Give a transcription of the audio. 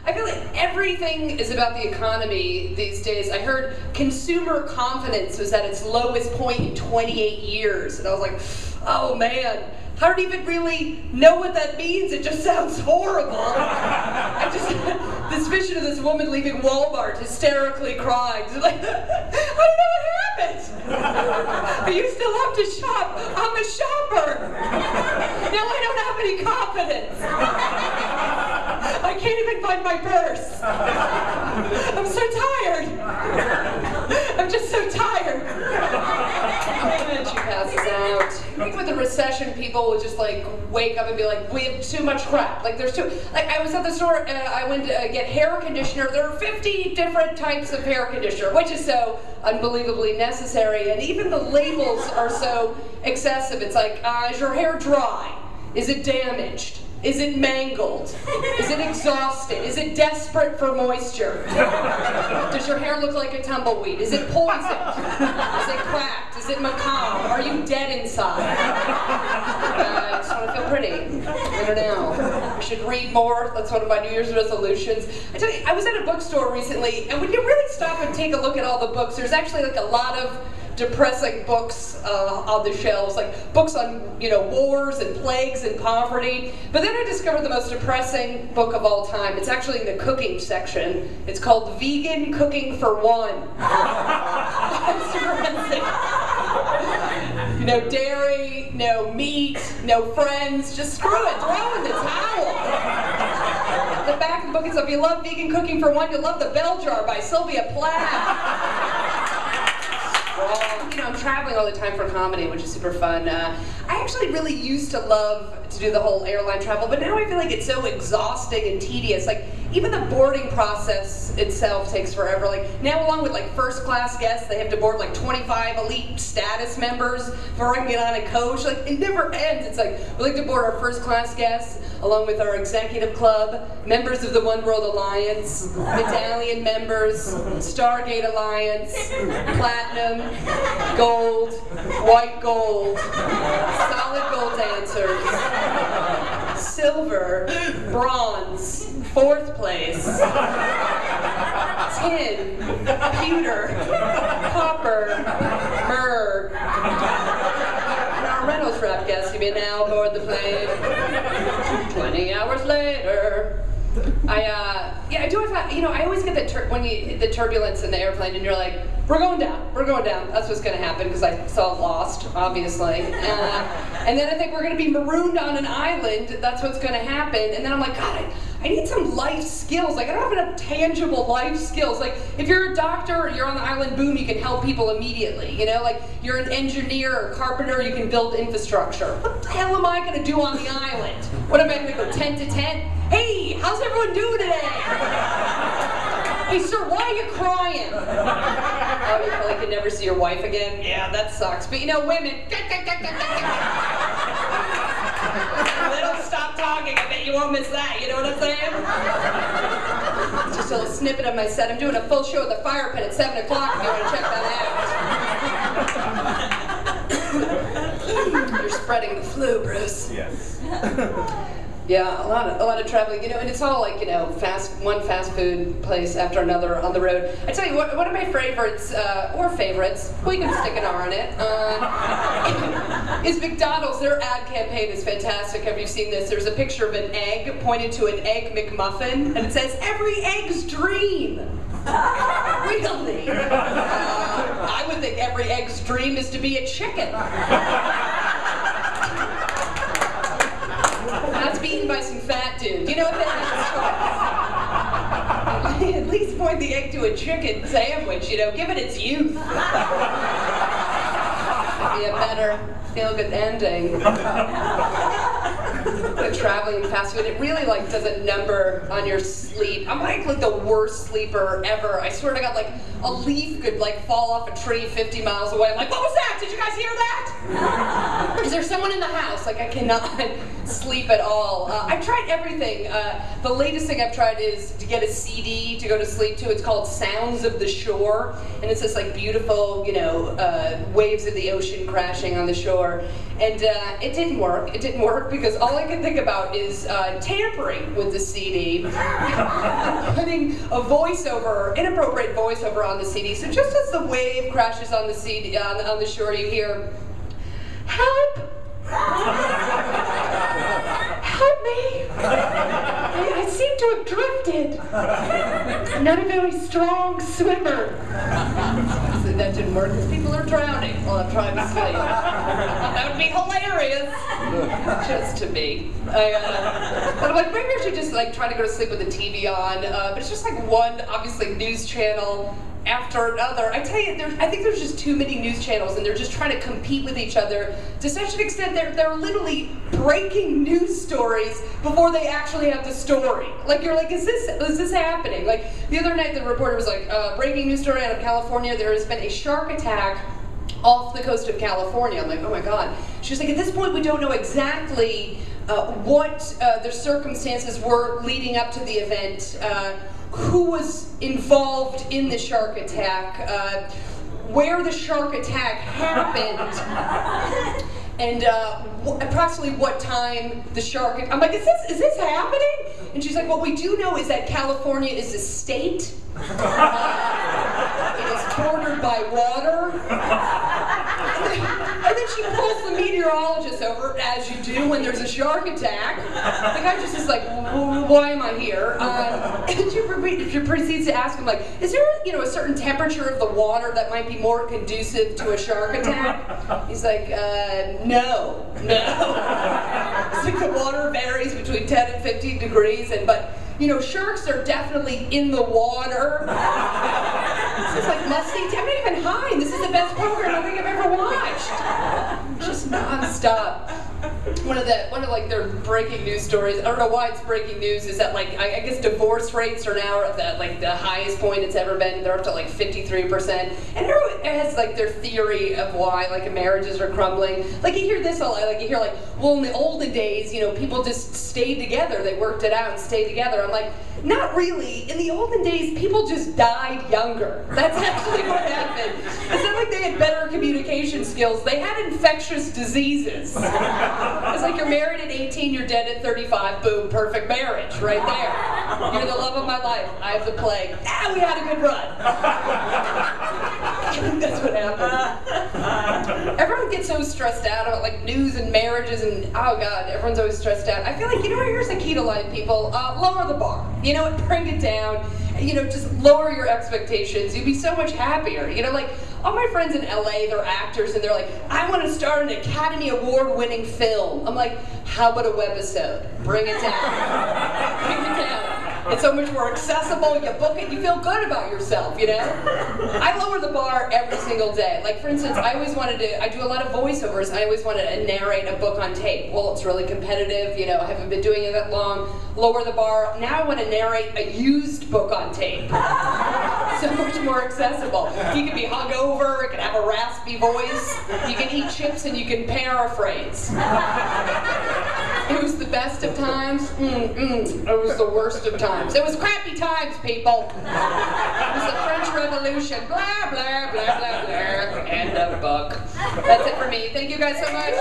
I feel like everything is about the economy these days. I heard consumer confidence was at its lowest point in 28 years. And I was like, oh man, I don't even really know what that means. It just sounds horrible. This vision of this woman leaving Walmart hysterically crying. She's like, I don't know what happened. You still have to shop. I'm a shopper. Now I don't have any confidence. I can't even find my purse. I'm so tired. I'm just so tired. And she passes out. I think with the recession, people would just like wake up and be like, we have too much crap. Like there's too, like I was at the store, I went to get hair conditioner. There are 50 different types of hair conditioner, which is so unbelievably necessary. And even the labels are so excessive. It's like, is your hair dry? Is it damaged? Is it mangled? Is it exhausted? Is it desperate for moisture? Does your hair look like a tumbleweed? Is it poisoned? Is it cracked? Is it macabre? Are you dead inside? I just want to feel pretty. I don't know. I should read more. That's one of my New Year's resolutions. I tell you, I was at a bookstore recently, and when you really stop and take a look at all the books, there's actually like a lot of depressing books on the shelves, like books on, wars and plagues and poverty. But then I discovered the most depressing book of all time. It's actually in the cooking section. It's called Vegan Cooking for One. It's depressing. No dairy, no meat, no friends. Just screw it. Throw in the towel. The back of the book is, if you love Vegan Cooking for One, you'll love The Bell Jar by Sylvia Plath. I'm traveling all the time for comedy, which is super fun. I actually really used to love to do the whole airline travel, but now I feel like it's so exhausting and tedious. Like, even the boarding process itself takes forever. Like, now along with like first class guests, they have to board like 25 elite status members before I can get on a coach. Like, it never ends. It's like, we like to board our first class guests, along with our executive club, members of the One World Alliance, Medallion members, Stargate Alliance, Platinum, Gold, White Gold, Solid Gold Dancers, Silver, Bronze, 4th place, Tin, Pewter, Copper, Myrrh. And our Reynolds Wrap guests can be now aboard the plane. 20 hours later. I do have, I always get the turbulence in the airplane, and you're like, we're going down. That's what's going to happen, because I saw Lost, obviously. And then I think we're going to be marooned on an island. That's what's going to happen. And then I'm like, God, I need some life skills. Like, I don't have enough tangible life skills. Like, if you're a doctor, you're on the island, boom, you can help people immediately. Like, you're an engineer or carpenter, you can build infrastructure. What the hell am I going to do on the island? What am I going to go tent to tent? Hey, how's everyone doing today? Hey, sir, why are you crying? Oh, you probably could never see your wife again? Yeah, that sucks. But women, they don't stop talking. I bet you won't miss that. You know what I'm saying? It's just a little snippet of my set. I'm doing a full show at the Fire Pit at 7 o'clock if you want to check that out. You're spreading the flu, Bruce. Yes. Yeah, a lot of traveling, and it's all like, one fast food place after another on the road. I tell you, one of my favorites, we can stick an R on it, is McDonald's. Their ad campaign is fantastic. Have you seen this? There's a picture of an egg pointed to an Egg McMuffin, and it says, every egg's dream. Really? I would think every egg's dream is to be a chicken. Not to be eaten by some fat dude. You know what that means? At least point the egg to a chicken sandwich, give it its youth. Be a better feel-good ending. But traveling fast food, it really does a number on your sleep. I'm like the worst sleeper ever. I swear to God, a leaf could like fall off a tree 50 miles away. I'm like, what was that? Did you guys hear that? Is there someone in the house? Like, I cannot sleep at all. I've tried everything. The latest thing I've tried is to get a CD to go to sleep to. It's called Sounds of the Shore, and it's this like beautiful, you know, waves of the ocean crashing on the shore. And it didn't work. It didn't work because all I could think about is tampering with the CD, putting a voiceover, inappropriate voiceover on the CD. So just as the wave crashes on the CD on the shore, you hear, "Help! Help me! I seem to have drifted. I'm not a very strong swimmer." So that didn't work because people are drowning while I'm trying to sleep. That would be hilarious. Just to me. But I'm like, maybe I should just like try to go to sleep with the TV on. But it's just like one, obviously, news channel after another. I tell you, I think there's just too many news channels, and they're just trying to compete with each other to such an extent they're literally breaking news stories before they actually have the story. Like, you're like, is this happening? Like, the other night the reporter was like, breaking news story out of California, there has been a shark attack off the coast of California. I'm like, oh my God. She's like, at this point we don't know exactly what the circumstances were leading up to the event, who was involved in the shark attack, where the shark attack happened, and approximately what time the shark. I'm like, is this happening? And she's like, what we do know is that California is a state. It is bordered by water. And then she pulls the meteorologist over, as you do when there's a shark attack. The guy just is like, why am I here? And she proceeds to ask him, like, is there, you know, a certain temperature of the water that might be more conducive to a shark attack? He's like, no. It's like the water varies between 10 and 15 degrees, but you know, sharks are definitely in the water. This is like musty. I'm not even high, and this is the best program I think I've ever watched. Just nonstop. One of like their breaking news stories. I don't know why it's breaking news. Is that like I guess divorce rates are now at like the highest point it's ever been. They're up to like 53%. And everyone has like their theory of why like marriages are crumbling. Like you hear this a lot. Like you hear like, well, in the olden days, you know, people just stayed together. They worked it out and stayed together. I'm like, not really. In the olden days, people just died younger. That's actually what happened. It's not like they had better communication skills. They had infectious diseases. It's like you're married at 18, you're dead at 35, boom, perfect marriage right there. You're the love of my life. I have the plague. We had a good run. I think that's what happened. Everyone gets so stressed out about like news and marriages and oh God, everyone's always stressed out. I feel like, you know, here's the key to life, people. Lower the bar. You know, bring it down. You know, just lower your expectations. You'd be so much happier. You know, like all my friends in LA, they're actors, and they're like, I want to start an Academy Award-winning film. I'm like, how about a webisode? Bring it down. Bring it down. It's so much more accessible. You book it, you feel good about yourself, you know? I lower the bar every single day. Like, for instance, I do a lot of voiceovers. I always wanted to narrate a book on tape. Well, it's really competitive, you know, I haven't been doing it that long. Lower the bar. Now I want to narrate a used book on tape. So much more accessible. You can be hungover, you can have a raspy voice, you can eat chips and you can paraphrase. It was the best of times. It was the worst of times. It was crappy times, people. It was the French Revolution. Blah, blah, blah, blah, blah. End of book. That's it for me. Thank you guys so much.